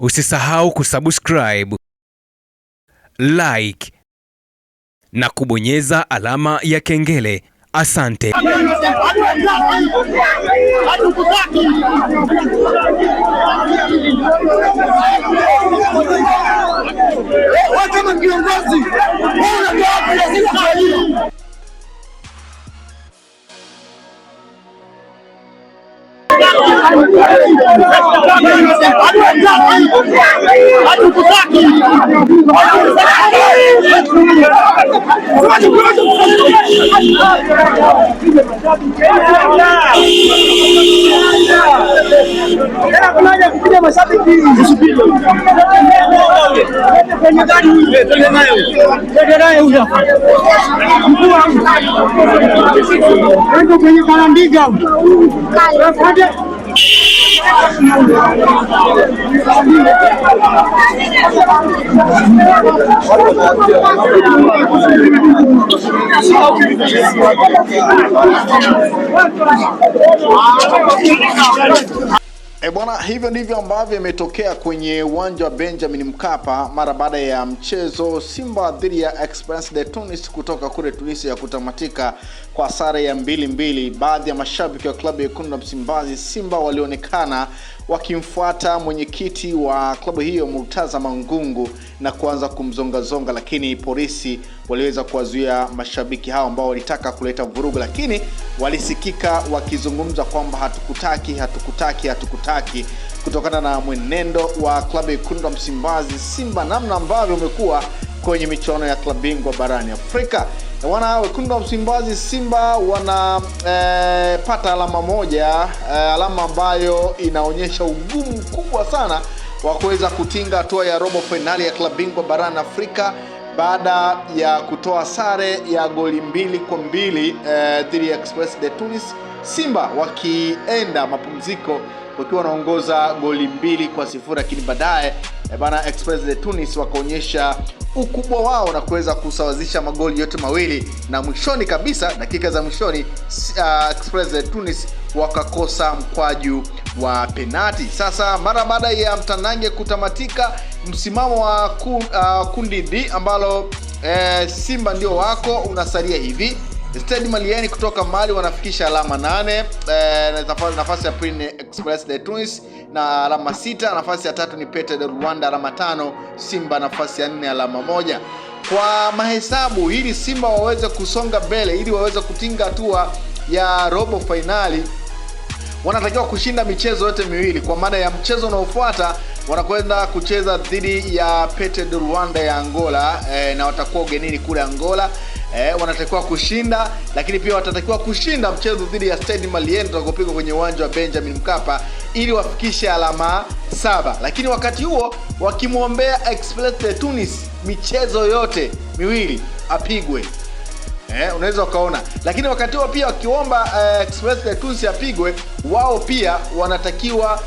Usisahau kusubscribe, like na kubonyeza alama ya kengele. Asante. Bwana, hivyo ndivyo ambavyo imetokea kwenye uwanja wa Benjamin Mkapa mara baada ya mchezo Simba dhidi ya Esperance de Tunis kutoka kule Tunisia kutamatika kwa sare ya 2-2. Baadhi ya mashabiki wa klabu ya Wekundu wa Msimbazi Simba walionekana wakimfuata mwenyekiti wa klabu hiyo Murtaza Mangungu na kuanza kumzonga-zonga, lakini polisi waliweza kuwazuia mashabiki hao ambao walitaka kuleta vurugu, lakini walisikika wakizungumza kwamba hatukutaki kutokana na mwenendo wa klabu ya Wekundu wa Msimbazi Simba, namna ambavyo umekuwa kwenye michuano ya klabu bingwa barani Afrika. Wana Wekundu wa Msimbazi Simba pata alama moja, alama ambayo inaonyesha ugumu mkubwa sana wa kuweza kutinga hatua ya robo finali ya klabu bingwa barani Afrika baada ya kutoa sare ya goli 2-2 dhidi ya Esperance de Tunis. Simba wakienda mapumziko wakiwa wanaongoza goli 2-0, lakini baadaye Esperance de Tunis wakaonyesha ukubwa wao na kuweza kusawazisha magoli yote mawili, na mwishoni kabisa, dakika za mwishoni, Esperance de Tunis wakakosa mkwaju wa penati. Sasa mara baada ya mtanange kutamatika, msimamo wa kundi D ambalo Simba ndio wako unasalia hivi: Stade Malien kutoka Mali wanafikisha alama 8, nafasi ya pili ni Esperance de Tunis na alama 6, nafasi ya tatu ni Petro de Rwanda alama 5, Simba nafasi ya 4 alama 1. Kwa mahesabu, ili Simba waweze kusonga mbele, ili waweze kutinga hatua ya robo finali, wanatakiwa kushinda michezo yote miwili. Kwa maana ya mchezo unaofuata wanakwenda kucheza dhidi ya Petro de Rwanda ya Angola, na watakuwa ugenini kule Angola. Wanatakiwa kushinda, lakini pia watatakiwa kushinda mchezo dhidi ya Stade Malien utakopigwa kwenye uwanja wa Benjamin Mkapa ili wafikishe alama 7. Lakini wakati huo wakimwombea Esperance de Tunis michezo yote miwili apigwe. Unaweza ukaona. Lakini wakati huo pia wakiomba Esperance de Tunis apigwe, wao pia wanatakiwa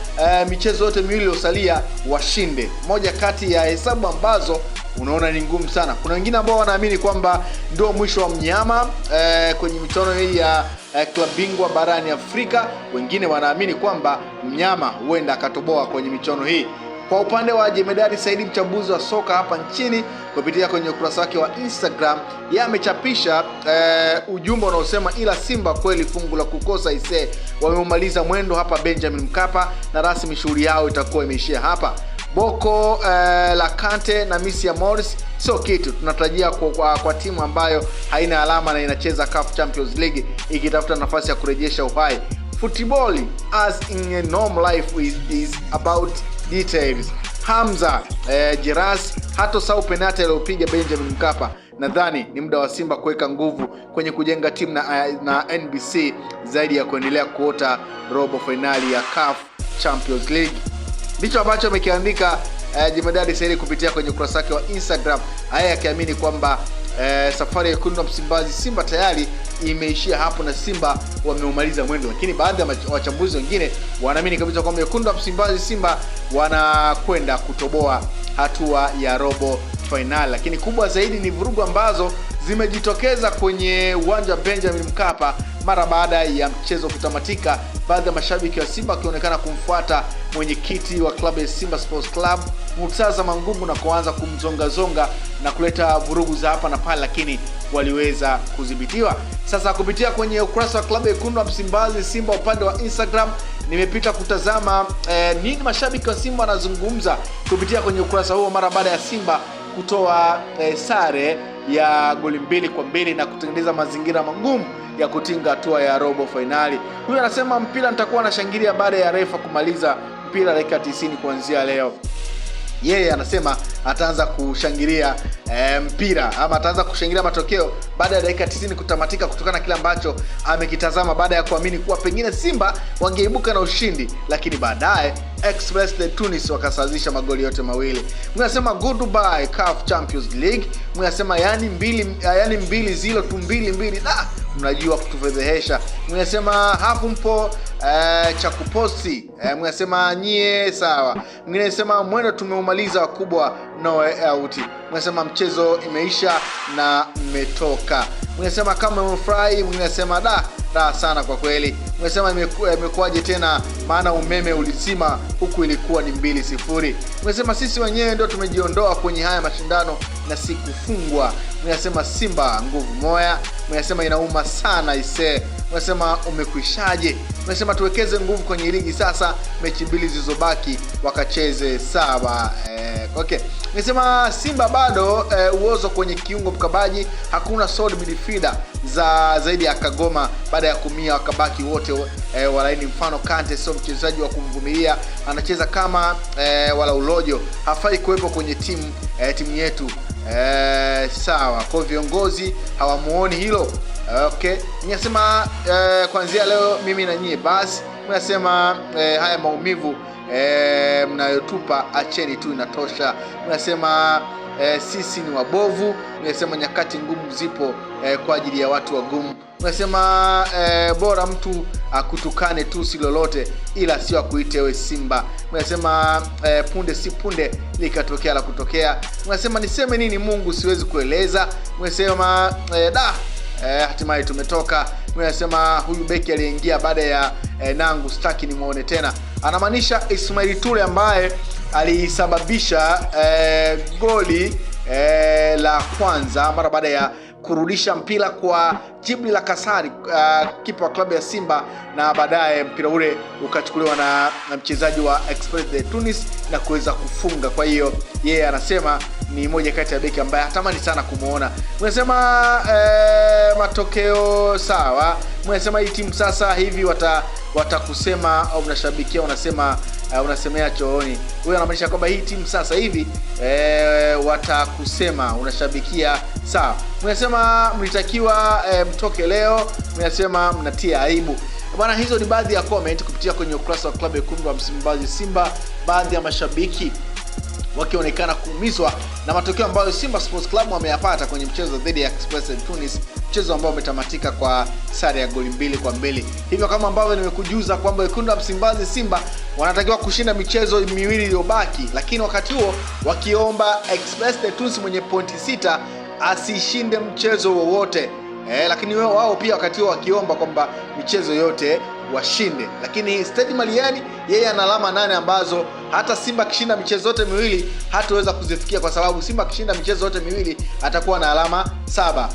michezo yote miwili iliyosalia washinde. Moja kati ya hesabu ambazo unaona ni ngumu sana. Kuna wengine ambao wanaamini kwamba ndio mwisho wa mnyama kwenye michuano hii ya klabu bingwa barani Afrika. Wengine wanaamini kwamba mnyama huenda akatoboa kwenye michuano hii. Kwa upande wa Jemedari Saidi, mchambuzi wa soka hapa nchini, kupitia kwenye ukurasa wake wa Instagram, yeye amechapisha ujumbe unaosema ila Simba kweli fungu la kukosa ise, wamemaliza mwendo hapa Benjamin Mkapa na rasmi shughuli yao itakuwa imeishia hapa. Boko Lakante na Misia Morris sio kitu. Tunatarajia kwa timu ambayo haina alama na inacheza CAF Champions League ikitafuta nafasi ya kurejesha uhai. Football as in a normal life is about details. Hamza Jiras hatosahau penalti aliyopiga Benjamin Mkapa. Nadhani ni muda wa Simba kuweka nguvu kwenye kujenga timu na NBC zaidi ya kuendelea kuota robo finali ya CAF Champions League. Ndicho ambacho amekiandika Jemedari Saidi kupitia kwenye ukurasa wake wa Instagram, haya akiamini kwamba safari ya Wekundu wa Msimbazi Simba tayari imeishia hapo na Simba wameumaliza mwendo. Lakini baadhi ya wachambuzi wengine wanaamini kabisa kwamba Wekundu wa Msimbazi Simba wanakwenda kutoboa hatua ya robo finali. Lakini kubwa zaidi ni vurugu ambazo zimejitokeza kwenye uwanja Benjamin Mkapa mara baada ya mchezo kutamatika, baadhi ya mashabiki wa Simba wakionekana kumfuata mwenyekiti wa klabu ya Simba Sports Club Murtaza Mangungu na kuanza kumzongazonga na kuleta vurugu za hapa na pale, lakini waliweza kudhibitiwa. Sasa kupitia kwenye ukurasa wa klabu ya Wekundu wa Msimbazi Simba upande wa Instagram, nimepita kutazama nini mashabiki wa Simba wanazungumza kupitia kwenye ukurasa huo mara baada ya Simba kutoa sare ya goli 2-2 na kutengeneza mazingira magumu ya kutinga hatua ya robo finali. Huyu anasema mpira nitakuwa nashangilia baada ya refa kumaliza mpira dakika 90 kuanzia leo. Yeye anasema ataanza kushangilia mpira ama ataanza kushangilia matokeo baada ya dakika 90 kutamatika, kutokana na kile ambacho amekitazama baada ya kuamini kuwa pengine Simba wangeibuka na ushindi, lakini baadaye Express de Tunis wakasawazisha magoli yote mawili. Mnasema goodbye CAF Champions League. Mnasema yani 2-0 tu 2-2. Mnajua kutufedhehesha. Mnasema hapo mpo cha kuposti. Mnasema nyie sawa. Mnasema mwendo tumeumaliza wakubwa no out. Mnasema mchezo imeisha na mmetoka. Mnasema kama umefurahi. Mnasema da sana kwa kweli. Mnasema imekuwaje tena, maana umeme ulizima huku ilikuwa ni 2-0. Mnasema sisi wenyewe ndio tumejiondoa kwenye haya mashindano na si kufungwa. Mnasema Simba nguvu moya. Mnasema inauma sana ise. Mnasema umekwishaje. Mnasema tuwekeze nguvu kwenye ligi sasa, mechi 2 zilizobaki wakacheze sawa. Okay. Mnasema Simba bado uozo kwenye kiungo mkabaji, hakuna solid midfielder za zaidi ya Kagoma baada ya kumia wakabaki wote walaini. Mfano Kante sio mchezaji wa kumvumilia, anacheza kama wala ulojo, hafai kuwepo kwenye timu yetu. Sawa, kwa viongozi hawamuoni hilo. Okay. Mnasema kuanzia leo mimi na nyie basi. Mnasema haya maumivu mnayotupa acheni tu, inatosha. Mnasema sisi ni wabovu. Mnasema nyakati ngumu zipo kwa ajili ya watu wagumu. Mnasema bora mtu akutukane tu si lolote, ila sio akuite wewe Simba. Mnasema punde si punde likatokea la kutokea. Mnasema niseme nini Mungu siwezi kueleza. Mnasema hatimaye tumetoka. Mnasema huyu beki aliingia baada ya nangu staki ni muone tena. Anamaanisha Ismail Ture ambaye alisababisha goli la kwanza mara baada ya kurudisha mpira kwa Jibli la Kasari, kipa wa klabu ya Simba, na baadaye mpira ule ukachukuliwa na mchezaji wa Express de Tunis na kuweza kufunga. Kwa hiyo yeye anasema ni moja kati ya beki ambaye hatamani sana kumuona. Mnasema matokeo sawa. Mnasema hii timu sasa hivi watakusema au mnashabikia, unasema unasemea chooni. Huyo anamaanisha kwamba hii timu sasa hivi watakusema unashabikia sawa. Mnasema mlitakiwa mtoke leo. Mnasema mnatia aibu. Bwana, hizo ni baadhi ya comment kupitia kwenye ukurasa wa klabu ya Wekundu wa Msimbazi Simba, baadhi ya mashabiki wakionekana kuumizwa na matokeo ambayo Simba Sports Club wameyapata kwenye mchezo dhidi ya Express de Tunis, mchezo ambao umetamatika kwa sare ya goli 2-2. Hivyo kama ambavyo nimekujuza kwamba Wekundu wa Msimbazi Simba wanatakiwa kushinda michezo miwili iliyobaki, lakini wakati huo wakiomba Express de Tunis mwenye pointi 6 asishinde mchezo wowote. Lakini wao pia wakati huo wakiomba kwamba michezo yote washinde. Lakini Stade Malien yeye ana alama 8 ambazo hata Simba kishinda michezo yote miwili hataweza kuzifikia, kwa sababu Simba kishinda michezo yote miwili atakuwa na alama 7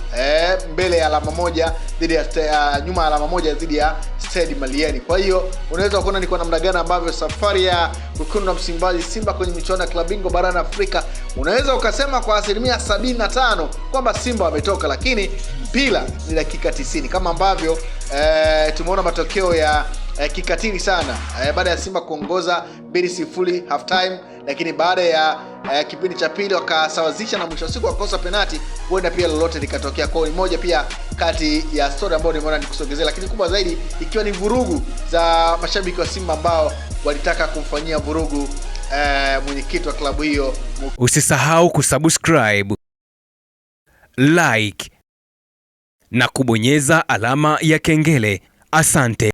mbele ya alama 1 dhidi ya nyuma ya alama 1 dhidi ya Stade Malien. Kwa hiyo unaweza kuona ni kwa namna gani ambavyo safari ya Wekundu wa Msimbazi Simba kwenye michuano ya klabu bingwa barani Afrika unaweza ukasema kwa 75% kwamba Simba wametoka, lakini mpira ni dakika 90 kama ambavyo tumeona matokeo ya kikatili sana baada ya Simba kuongoza 2-0 half time, lakini baada ya kipindi cha pili wakasawazisha na mwisho wa siku wakosa penalti. Huenda pia lolote likatokea. Kwa hiyo moja pia kati ya story ambayo nimeona nikusogezea, lakini kubwa zaidi ikiwa ni vurugu za mashabiki wa Simba ambao walitaka kumfanyia vurugu mwenyekiti wa klabu hiyo. Usisahau kusubscribe, like na kubonyeza alama ya kengele. Asante.